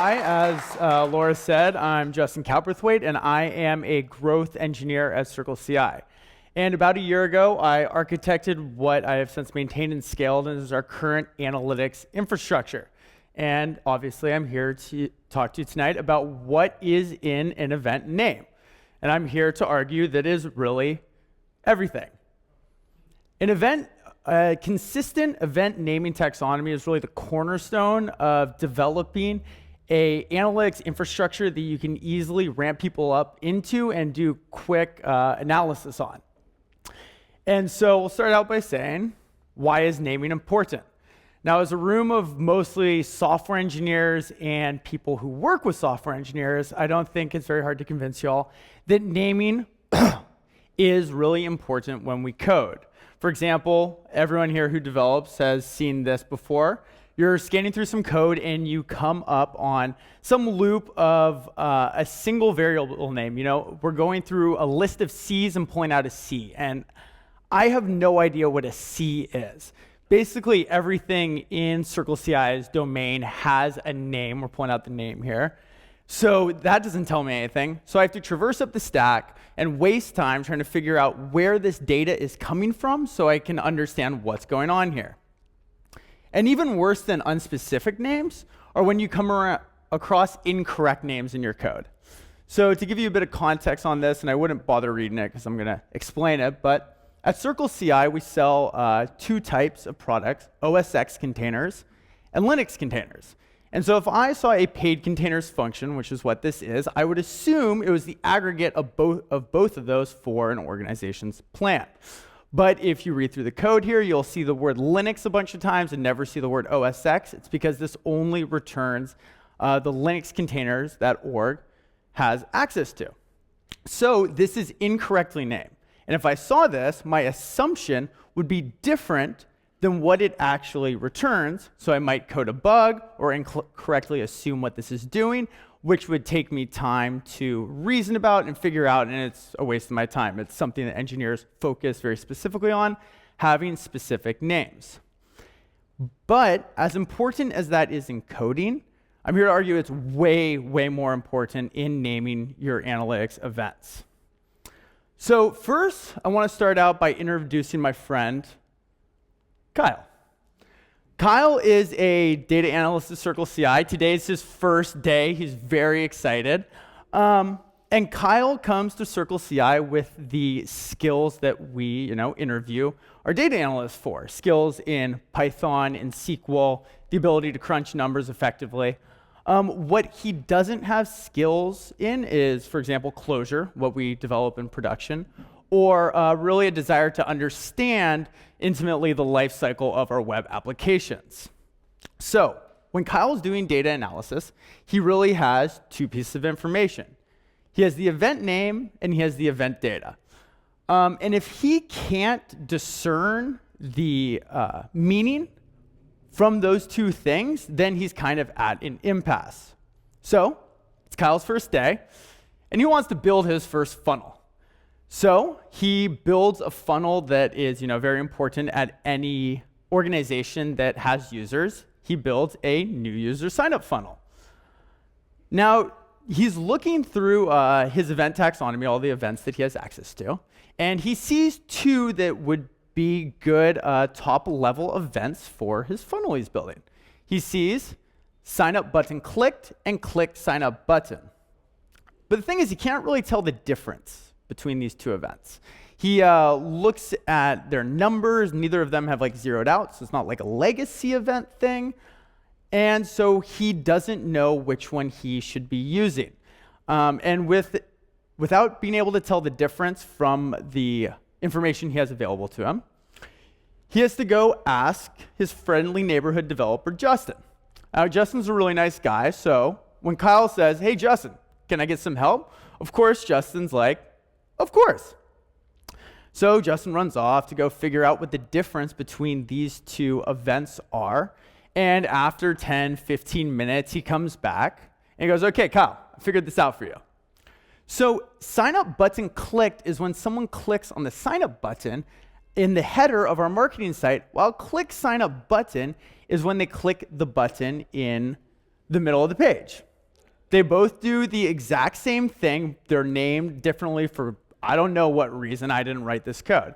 Hi, as Laura said, I'm Justin Cowperthwaite, and I am a growth engineer at CircleCI. And about a year ago, I architected what I have since maintained and scaled as our current analytics infrastructure. And obviously, I'm here to talk to you tonight about what is in an event name. And I'm here to argue that is really everything. A consistent event naming taxonomy is really the cornerstone of developing a analytics infrastructure that you can easily ramp people up into and do quick analysis on. And so we'll start out by saying, why is naming important? Now, as a room of mostly software engineers and people who work with software engineers, I don't think it's very hard to convince y'all that naming is really important when we code. For example, everyone here who develops has seen this before. You're scanning through some code and you come up on some loop of a single variable name. You know, we're going through a list of C's and pulling out a C, and I have no idea what a C is. Basically, everything in CircleCI's domain has a name. We're pulling out the name here. So that doesn't tell me anything. So I have to traverse up the stack and waste time trying to figure out where this data is coming from so I can understand what's going on here. And even worse than unspecific names are when you come across incorrect names in your code. So to give you a bit of context on this, and I wouldn't bother reading it because I'm going to explain it, but at CircleCI, we sell two types of products, OS X containers and Linux containers. And so if I saw a paid containers function, which is what this is, I would assume it was the aggregate of both of those for an organization's plan. But if you read through the code here, you'll see the word Linux a bunch of times and never see the word OS X. It's because this only returns the Linux containers that org has access to. So this is incorrectly named. And if I saw this, my assumption would be different than what it actually returns. So I might code a bug or incorrectly assume what this is doing, which would take me time to reason about and figure out, and it's a waste of my time. It's something that engineers focus very specifically on, having specific names. But as important as that is in coding, I'm here to argue it's way, way more important in naming your analytics events. So first, I want to start out by introducing my friend, Kyle. Kyle is a data analyst at CircleCI. Today is his first day. He's very excited. And Kyle comes to CircleCI with the skills that we, interview our data analysts for. Skills in Python and SQL, the ability to crunch numbers effectively. What he doesn't have skills in is, for example, Clojure, what we develop in production, or really a desire to understand intimately the life cycle of our web applications. So when Kyle's doing data analysis, he really has two pieces of information. He has the event name and he has the event data. And if he can't discern the meaning from those two things, then he's kind of at an impasse. So it's Kyle's first day, and he wants to build his first funnel. So he builds a funnel that is, very important at any organization that has users. He builds a new user sign-up funnel. Now, he's looking through his event taxonomy, all the events that he has access to, and he sees two that would be good top-level events for his funnel he's building. He sees sign up button clicked and click sign up button. But the thing is, he can't really tell the difference between these two events. He looks at their numbers. Neither of them have zeroed out, so it's not like a legacy event thing. And so he doesn't know which one he should be using. And without being able to tell the difference from the information he has available to him, he has to go ask his friendly neighborhood developer, Justin. Now, Justin's a really nice guy, so when Kyle says, "Hey, Justin, can I get some help?" Of course, Justin's like, "Of course." So Justin runs off to go figure out what the difference between these two events are. And after 10, 15 minutes, he comes back and he goes, "Okay, Kyle, I figured this out for you." So sign up button clicked is when someone clicks on the sign up button in the header of our marketing site, while click sign up button is when they click the button in the middle of the page. They both do the exact same thing. They're named differently for I don't know what reason. I didn't write this code.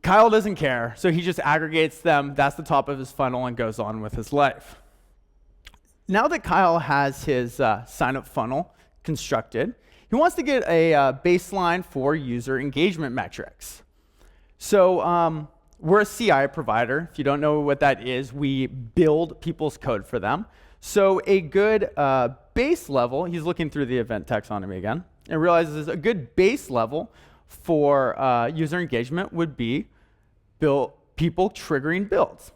Kyle doesn't care, so he just aggregates them. That's the top of his funnel and goes on with his life. Now that Kyle has his sign-up funnel constructed, he wants to get a baseline for user engagement metrics. So we're a CI provider. If you don't know what that is, we build people's code for them. So a good base level, he's looking through the event taxonomy again, and realizes a good base level for user engagement would be people triggering builds.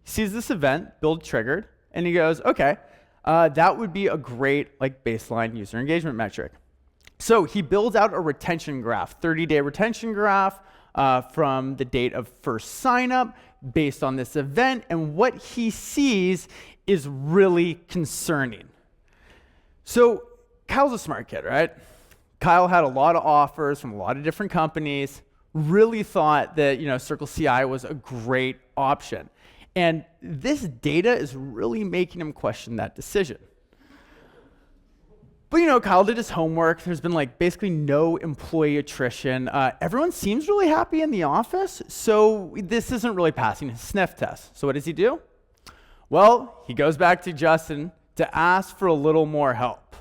He sees this event, build triggered, and he goes, okay, that would be a great baseline user engagement metric. So he builds out a retention graph, 30-day retention graph from the date of first sign up based on this event, and what he sees is really concerning. So Kyle's a smart kid, right? Kyle had a lot of offers from a lot of different companies, really thought that CircleCI was a great option. And this data is really making him question that decision. But Kyle did his homework. There's been basically no employee attrition. Everyone seems really happy in the office, so this isn't really passing his sniff test. So what does he do? Well, he goes back to Justin to ask for a little more help.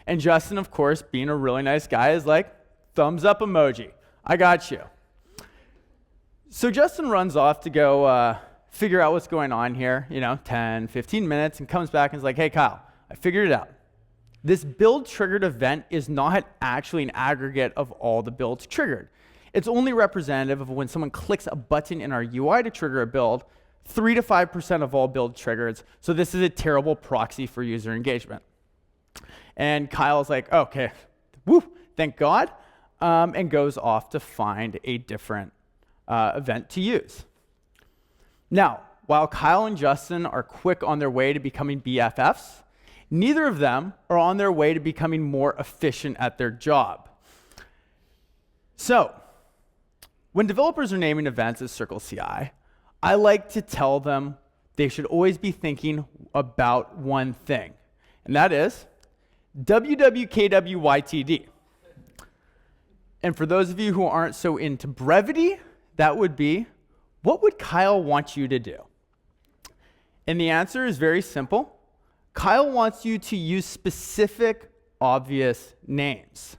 And Justin, of course, being a really nice guy, is like, thumbs up emoji. I got you. So Justin runs off to go figure out what's going on here, 10, 15 minutes, and comes back and is like, hey, Kyle, I figured it out. This build triggered event is not actually an aggregate of all the builds triggered. It's only representative of when someone clicks a button in our UI to trigger a build, 3 to 5% of all build triggers. So this is a terrible proxy for user engagement. And Kyle's like, okay, woo, thank God, and goes off to find a different event to use. Now, while Kyle and Justin are quick on their way to becoming BFFs, neither of them are on their way to becoming more efficient at their job. So, when developers are naming events as CircleCI, I like to tell them they should always be thinking about one thing, and that is WKWYT. And for those of you who aren't so into brevity, that would be, what would Kyle want you to do? And the answer is very simple. Kyle wants you to use specific, obvious names.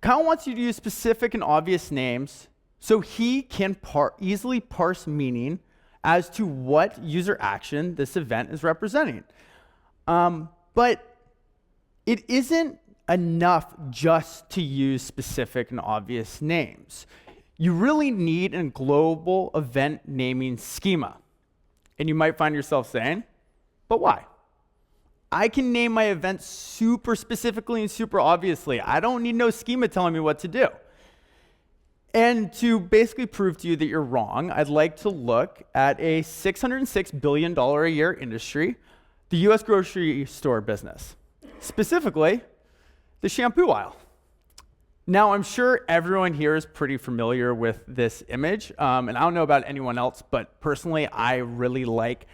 Kyle wants you to use specific and obvious names so he can easily parse meaning as to what user action this event is representing. But it isn't enough just to use specific and obvious names. You really need a global event naming schema. And you might find yourself saying, but why? I can name my event super specifically and super obviously. I don't need no schema telling me what to do. And to basically prove to you that you're wrong, I'd like to look at a $606 billion a year industry, the US grocery store business, specifically the shampoo aisle. Now, I'm sure everyone here is pretty familiar with this image, and I don't know about anyone else, but personally, I really like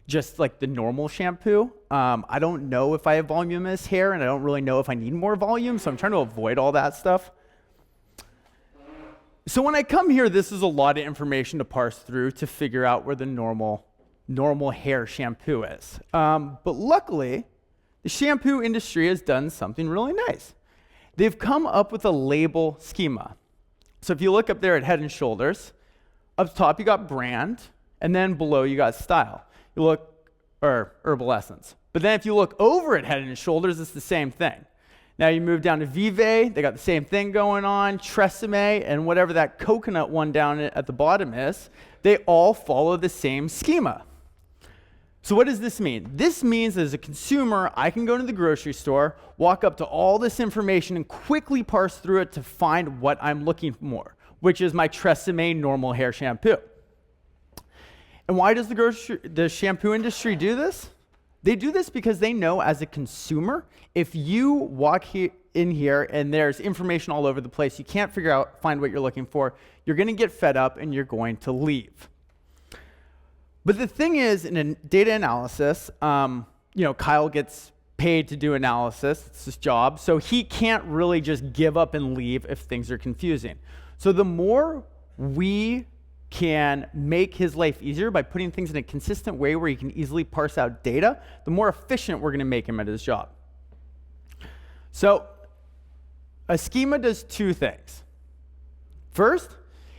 just the normal shampoo. I don't know if I have voluminous hair, and I don't really know if I need more volume, so I'm trying to avoid all that stuff. So when I come here, this is a lot of information to parse through to figure out where the normal hair shampoo is. But luckily, the shampoo industry has done something really nice. They've come up with a label schema. So if you look up there at Head and Shoulders, up top you got brand, and then below you got style. You look, or Herbal Essence. But then if you look over at Head and Shoulders, it's the same thing. Now you move down to Vive, they got the same thing going on, Tresemme, and whatever that coconut one down at the bottom is, they all follow the same schema. So what does this mean? This means as a consumer, I can go to the grocery store, walk up to all this information, and quickly parse through it to find what I'm looking for, which is my Tresemme normal hair shampoo. And why does the shampoo industry do this? They do this because they know as a consumer, if you walk in here and there's information all over the place, you can't find what you're looking for, you're going to get fed up and you're going to leave. But the thing is, in data analysis, Kyle gets paid to do analysis. It's his job. So he can't really just give up and leave if things are confusing. So the more we can make his life easier by putting things in a consistent way where he can easily parse out data, the more efficient we're going to make him at his job. So a schema does two things. First,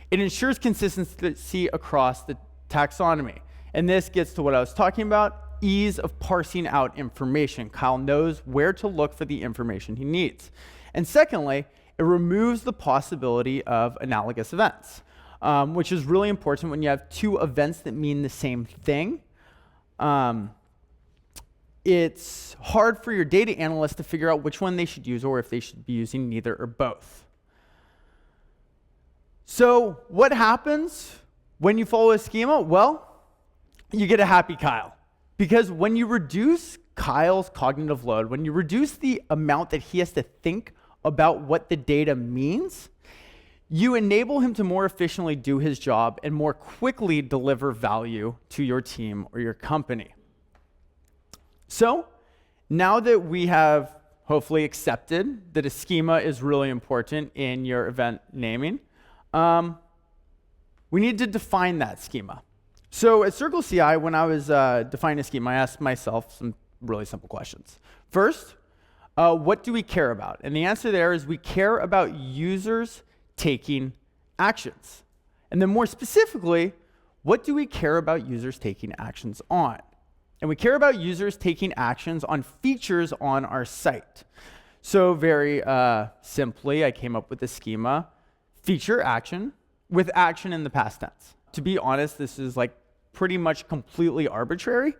it ensures consistency across the taxonomy. And this gets to what I was talking about, ease of parsing out information. Kyle knows where to look for the information he needs. And secondly, it removes the possibility of analogous events, which is really important when you have two events that mean the same thing. It's hard for your data analyst to figure out which one they should use or if they should be using neither or both. So what happens when you follow a schema? Well, you get a happy Kyle. Because when you reduce Kyle's cognitive load, when you reduce the amount that he has to think about what the data means, you enable him to more efficiently do his job and more quickly deliver value to your team or your company. So now that we have hopefully accepted that a schema is really important in your event naming, we need to define that schema. So at CircleCI, when I was defining a schema, I asked myself some really simple questions. First, what do we care about? And the answer there is we care about users taking actions. And then more specifically, what do we care about users taking actions on? And we care about users taking actions on features on our site. So very simply, I came up with the schema, feature action with action in the past tense. To be honest, this is like pretty much completely arbitrary.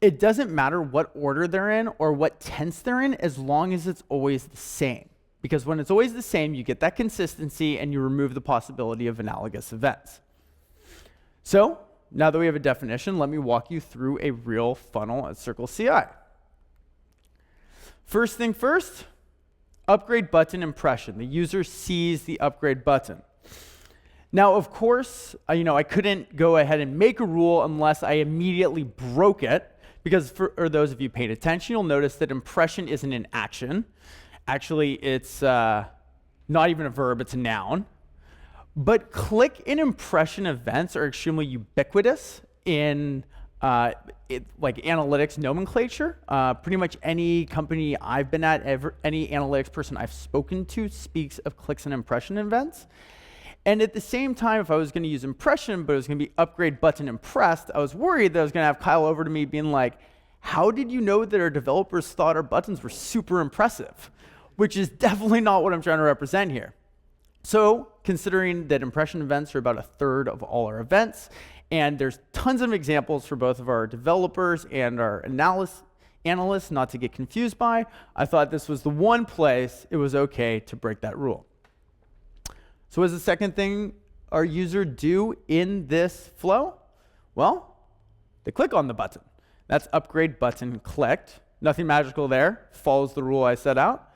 It doesn't matter what order they're in or what tense they're in as long as it's always the same. Because when it's always the same, you get that consistency and you remove the possibility of analogous events. So now that we have a definition, let me walk you through a real funnel at CircleCI. First thing first, upgrade button impression. The user sees the upgrade button. Now, of course, I couldn't go ahead and make a rule unless I immediately broke it, because for those of you paying attention, you'll notice that impression isn't an action. Actually, it's not even a verb, it's a noun. But click and impression events are extremely ubiquitous in like analytics nomenclature. Pretty much any company I've been at, any analytics person I've spoken to speaks of clicks and impression events. And at the same time, if I was going to use impression, but it was going to be upgrade button impressed, I was worried that I was going to have Kyle over to me being like, how did you know that our developers thought our buttons were super impressive? Which is definitely not what I'm trying to represent here. So considering that impression events are about a third of all our events, and there's tons of examples for both of our developers and our analysts not to get confused by, I thought this was the one place it was okay to break that rule. So what's the second thing our user do in this flow? Well, they click on the button. That's upgrade button clicked. Nothing magical there. Follows the rule I set out.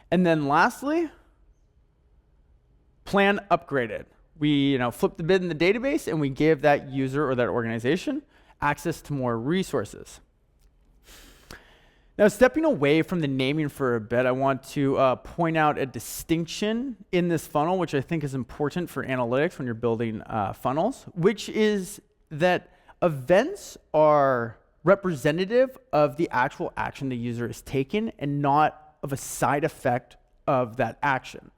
And then lastly, plan upgraded. We flip the bid in the database and we give that user or that organization access to more resources. Now, stepping away from the naming for a bit, I want to point out a distinction in this funnel, which I think is important for analytics when you're building funnels, which is that events are representative of the actual action the user is taking and not of a side effect of that action.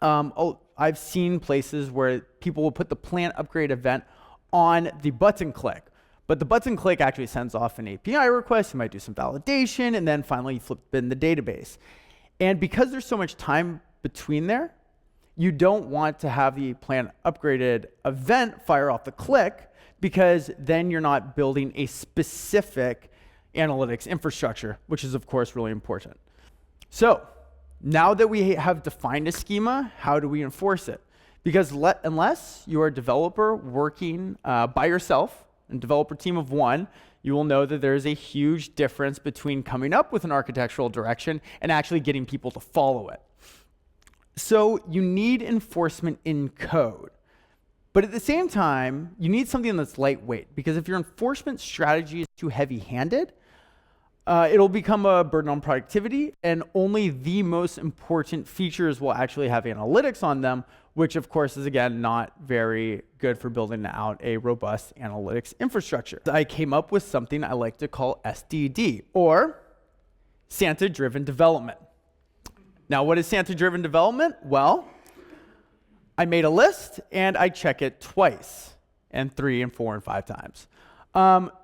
I've seen places where people will put the plan upgrade event on the button click. But the button click actually sends off an API request. You might do some validation, and then finally you flip in the database. And because there's so much time between there, you don't want to have the plan upgraded event fire off the click, because then you're not building a specific analytics infrastructure, which is, of course, really important. So now that we have defined a schema, how do we enforce it? Because unless you're a developer working by yourself, and developer team of one, you will know that there's a huge difference between coming up with an architectural direction and actually getting people to follow it. So you need enforcement in code. But at the same time, you need something that's lightweight, because if your enforcement strategy is too heavy-handed, It'll become a burden on productivity, and only the most important features will actually have analytics on them, which of course is, again, not very good for building out a robust analytics infrastructure. I came up with something I like to call SDD, or Santa-Driven Development. Now, what is Santa-Driven Development? Well, I made a list, and I check it twice, and 3 and 4 and 5 times.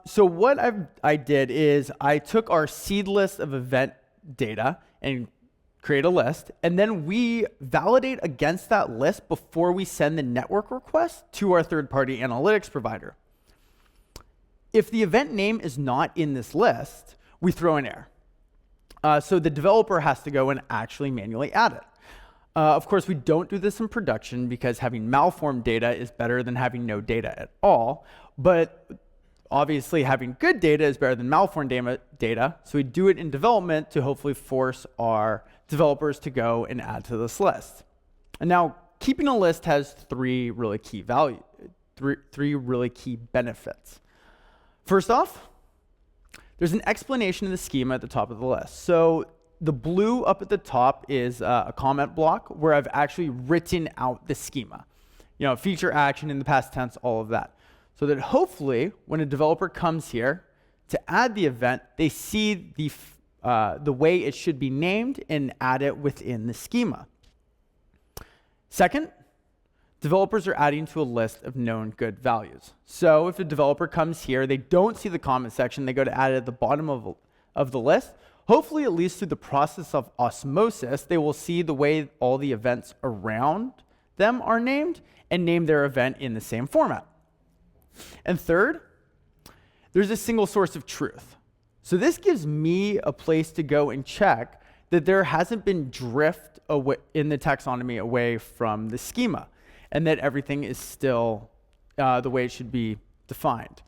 So what I did is I took our seed list of event data and create a list, and then we validate against that list before we send the network request to our third-party analytics provider. If the event name is not in this list, we throw an error. So the developer has to go and actually manually add it. Of course, we don't do this in production because having malformed data is better than having no data at all, but obviously, having good data is better than malformed data, so we do it in development to hopefully force our developers to go and add to this list. And now, keeping a list has three really key benefits. First off, there's an explanation of the schema at the top of the list. So the blue up at the top is a comment block where I've actually written out the schema. You know, feature, action, in the past tense, all of that. So that hopefully, when a developer comes here to add the event, they see the way it should be named and add it within the schema. Second, developers are adding to a list of known good values. So if a developer comes here, they don't see the comment section, they go to add it at the bottom of the list. Hopefully, at least through the process of osmosis, they will see the way all the events around them are named and name their event in the same format. And third, there's a single source of truth. So this gives me a place to go and check that there hasn't been drift away in the taxonomy away from the schema, and that everything is still the way it should be defined.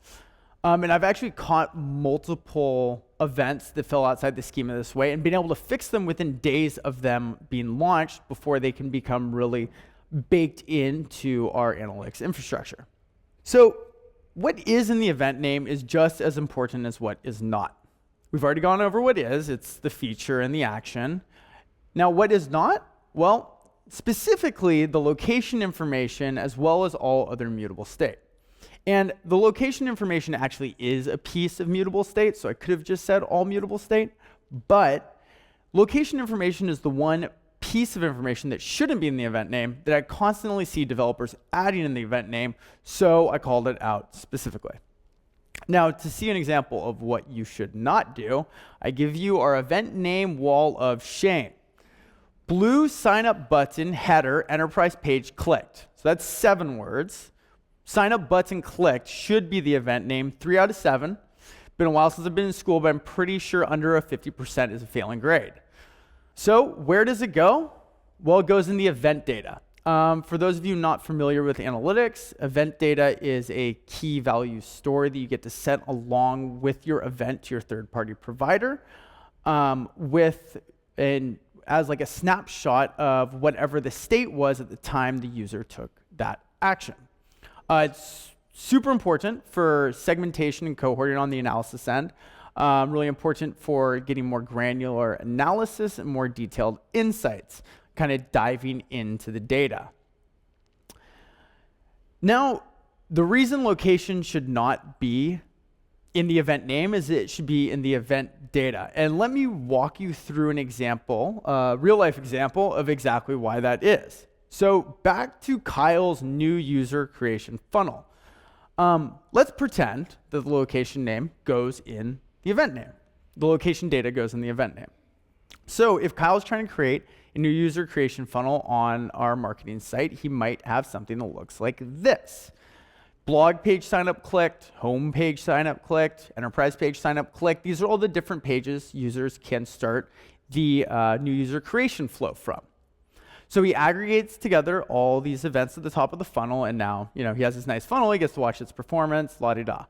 And I've actually caught multiple events that fell outside the schema this way and been able to fix them within days of them being launched before they can become really baked into our analytics infrastructure. So what is in the event name is just as important as what is not. We've already gone over what is. It's the feature and the action. Now, what is not? Well, specifically the location information as well as all other mutable state. And the location information actually is a piece of mutable state, so I could have just said all mutable state, but location information is the one piece of information that shouldn't be in the event name that I constantly see developers adding in the event name, so I called it out specifically. Now, to see an example of what you should not do, I give you our event name wall of shame. Blue sign up button, header, enterprise page clicked. So that's 7 words. Sign up button clicked should be the event name, 3 out of 7. Been a while since I've been in school, but I'm pretty sure under a 50% is a failing grade. So where does it go? Well, it goes in the event data. For those of you not familiar with analytics, event data is a key value store that you get to set along with your event to your third-party provider as like a snapshot of whatever the state was at the time the user took that action. It's super important for segmentation and cohorting on the analysis end. Really important for getting more granular analysis and more detailed insights, kind of diving into the data. Now, the reason location should not be in the event name is it should be in the event data. And let me walk you through an example, a real-life example of exactly why that is. So back to Kyle's new user creation funnel. Let's pretend that the location name goes in the event name. The location data goes in the event name. So if Kyle's trying to create a new user creation funnel on our marketing site, he might have something that looks like this. Blog page sign up clicked, home page sign up clicked, enterprise page sign up clicked. These are all the different pages users can start the new user creation flow from. So he aggregates together all these events at the top of the funnel, and now he has this nice funnel. He gets to watch its performance, la-di-da.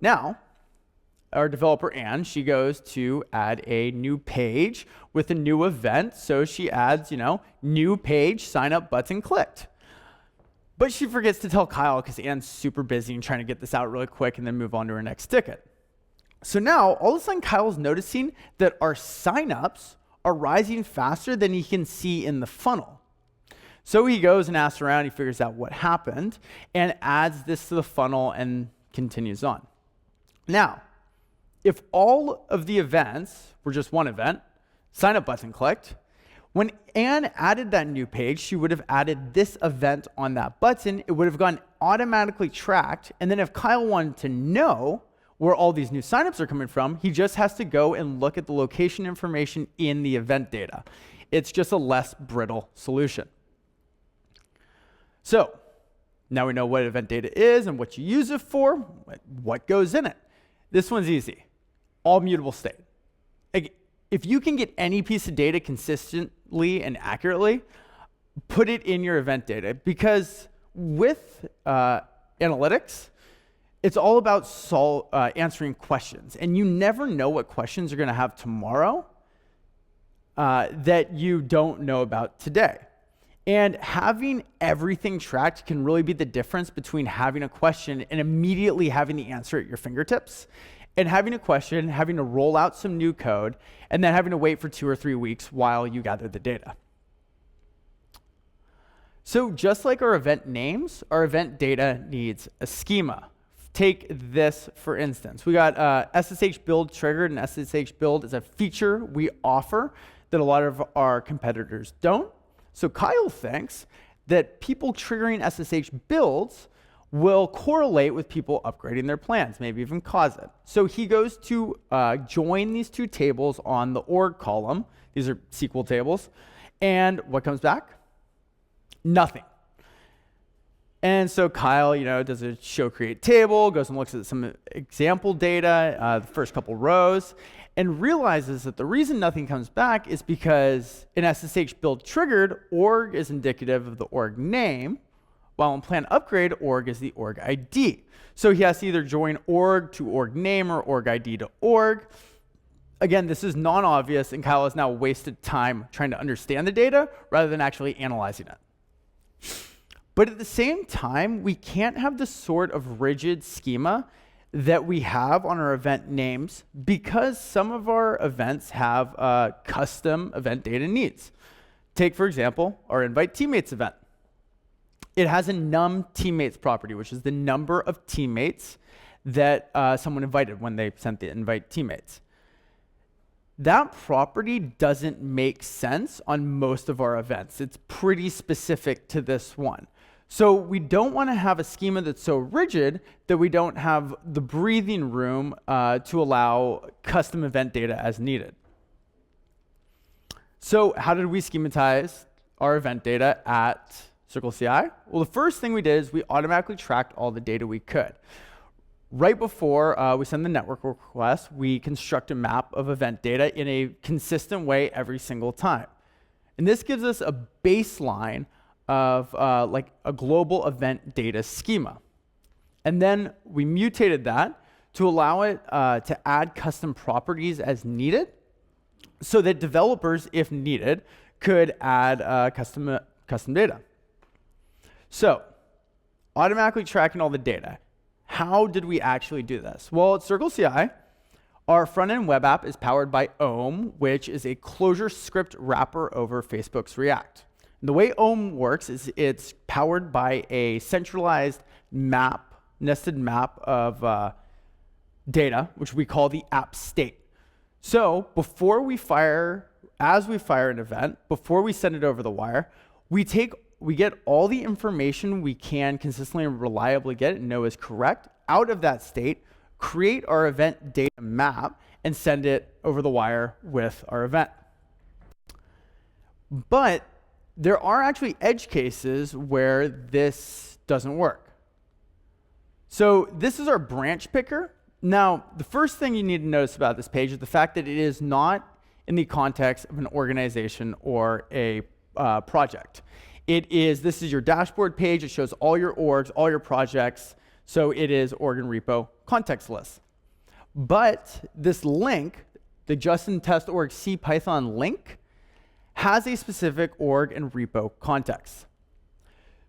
Now, our developer, Anne, she goes to add a new page with a new event. So she adds, new page, sign up button clicked. But she forgets to tell Kyle because Anne's super busy and trying to get this out really quick and then move on to her next ticket. So now, all of a sudden, Kyle's noticing that our signups are rising faster than he can see in the funnel. So he goes and asks around, he figures out what happened, and adds this to the funnel and continues on. Now, if all of the events were just one event, sign up button clicked, when Anne added that new page, she would have added this event on that button. It would have gone automatically tracked. And then if Kyle wanted to know where all these new signups are coming from, he just has to go and look at the location information in the event data. It's just a less brittle solution. So now we know what event data is and what you use it for, what goes in it. This one's easy. All mutable state. If you can get any piece of data consistently and accurately, put it in your event data, because with analytics, it's all about answering questions. And you never know what questions you're going to have tomorrow that you don't know about today. And having everything tracked can really be the difference between having a question and immediately having the answer at your fingertips, and having a question, having to roll out some new code, and then having to wait for 2 or 3 weeks while you gather the data. So just like our event names, our event data needs a schema. Take this, for instance. We got SSH build triggered, and SSH build is a feature we offer that a lot of our competitors don't. So Kyle thinks that people triggering SSH builds will correlate with people upgrading their plans, maybe even cause it. So he goes to join these two tables on the org column. These are SQL tables. And what comes back? Nothing. And so Kyle, does a show create table, goes and looks at some example data, the first couple rows, and realizes that the reason nothing comes back is because in SSH build triggered, org is indicative of the org name, while in plan upgrade, org is the org ID. So he has to either join org to org name or org ID to org. Again, this is non-obvious, and Kyle has now wasted time trying to understand the data rather than actually analyzing it. But at the same time, we can't have the sort of rigid schema that we have on our event names, because some of our events have custom event data needs. Take, for example, our invite teammates event. It has a num teammates property, which is the number of teammates that someone invited when they sent the invite teammates. That property doesn't make sense on most of our events. It's pretty specific to this one. So we don't want to have a schema that's so rigid that we don't have the breathing room to allow custom event data as needed. So how did we schematize our event data at CircleCI? Well, the first thing we did is we automatically tracked all the data we could. Right before we send the network request, we construct a map of event data in a consistent way every single time. And this gives us a baseline of like a global event data schema. And then we mutated that to allow it to add custom properties as needed, so that developers, if needed, could add custom data. So automatically tracking all the data. How did we actually do this? Well, at CircleCI, our front-end web app is powered by Ohm, which is a closure script wrapper over Facebook's React. And the way Ohm works is it's powered by a centralized map, nested map of data, which we call the app state. So before we fire, as we fire an event, before we send it over the wire, we get all the information we can consistently and reliably get and know is correct out of that state, create our event data map, and send it over the wire with our event. But there are actually edge cases where this doesn't work. So this is our branch picker. Now, the first thing you need to notice about this page is the fact that it is not in the context of an organization or a project. This is your dashboard page. It shows all your orgs, all your projects. So it is org and repo context list. But this link, the Justin test org C Python link, has a specific org and repo context.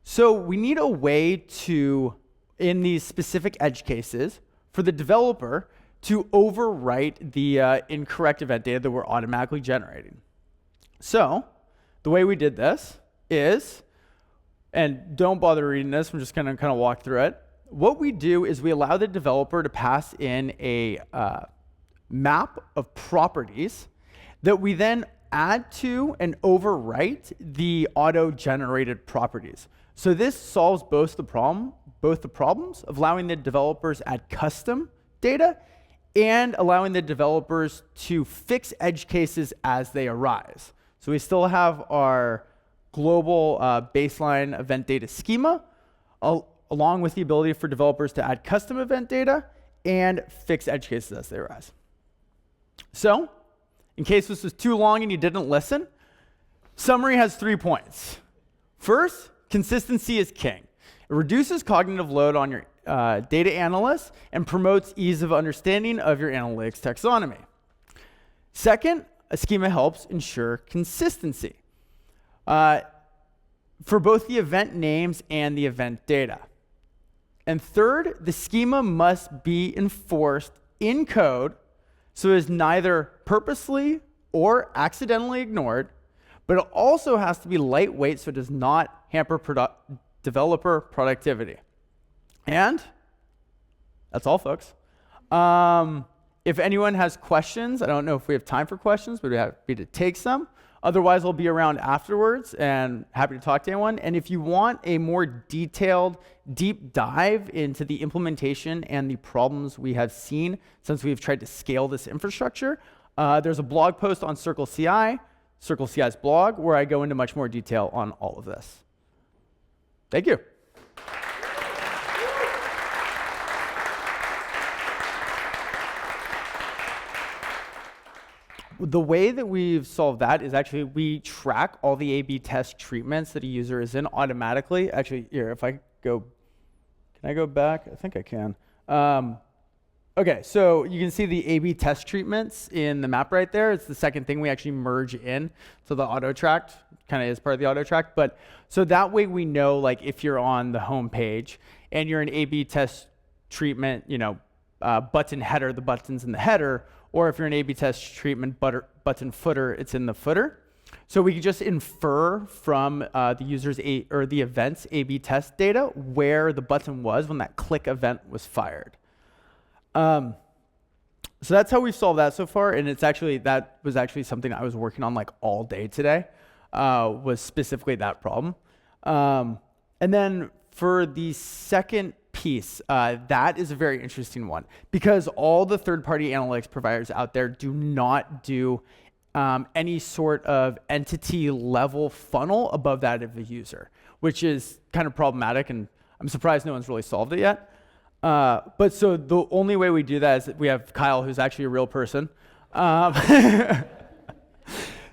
So we need a way to, in these specific edge cases, for the developer to overwrite the incorrect event data that we're automatically generating. So the way we did this is, and don't bother reading this, I'm just going to kind of walk through it. What we do is we allow the developer to pass in a map of properties that we then add to and overwrite the auto-generated properties. So this solves both the problems of allowing the developers to add custom data and allowing the developers to fix edge cases as they arise. So we still have our global baseline event data schema, along with the ability for developers to add custom event data and fix edge cases as they arise. So, in case this was too long and you didn't listen, summary has 3 points. First, consistency is king. It reduces cognitive load on your data analysts and promotes ease of understanding of your analytics taxonomy. Second, a schema helps ensure consistency for both the event names and the event data. And third, the schema must be enforced in code so it is neither purposely or accidentally ignored, but it also has to be lightweight so it does not hamper developer productivity. And that's all, folks. If anyone has questions, I don't know if we have time for questions, but we'd be happy to take some. Otherwise, I'll be around afterwards and happy to talk to anyone. And if you want a more detailed, deep dive into the implementation and the problems we have seen since we've tried to scale this infrastructure, there's a blog post on CircleCI, CircleCI's blog, where I go into much more detail on all of this. Thank you. The way that we've solved that is actually we track all the A/B test treatments that a user is in automatically. Actually, here, if I go, can I go back? I think I can. Okay, so you can see the A/B test treatments in the map right there. It's the second thing we actually merge in. So the auto tracked kind of is part of the auto track. But so that way we know, like, if you're on the home page and you're in A/B test treatment, you know, button header, the button's in the header, or if you're in A/B test treatment button footer, it's in the footer. So we can just infer from the user's or the event's A/B test data where the button was when that click event was fired. So that's how we've solved that so far, and that was actually something I was working on like all day today, was specifically that problem. And then for the second piece, that is a very interesting one because all the third-party analytics providers out there do not do any sort of entity level funnel above that of the user, which is kind of problematic, and I'm surprised no one's really solved it yet. But so the only way we do that is that we have Kyle, who's actually a real person.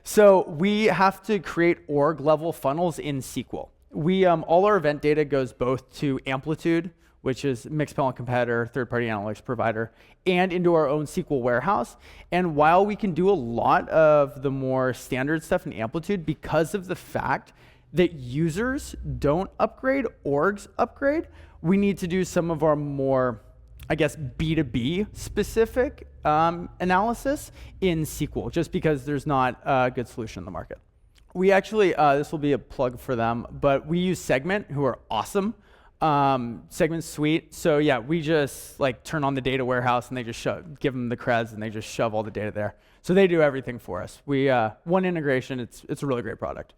So we have to create org level funnels in SQL. All our event data goes both to Amplitude, which is Mixpanel competitor, third-party analytics provider, and into our own SQL warehouse. And while we can do a lot of the more standard stuff in Amplitude, because of the fact that users don't upgrade, orgs upgrade, we need to do some of our more, I guess, B2B specific analysis in SQL, just because there's not a good solution in the market. We actually, this will be a plug for them, but we use Segment, who are awesome. Segment Suite. So yeah, we just like turn on the data warehouse and they just give them the creds and they just shove all the data there. So they do everything for us. One integration, it's a really great product.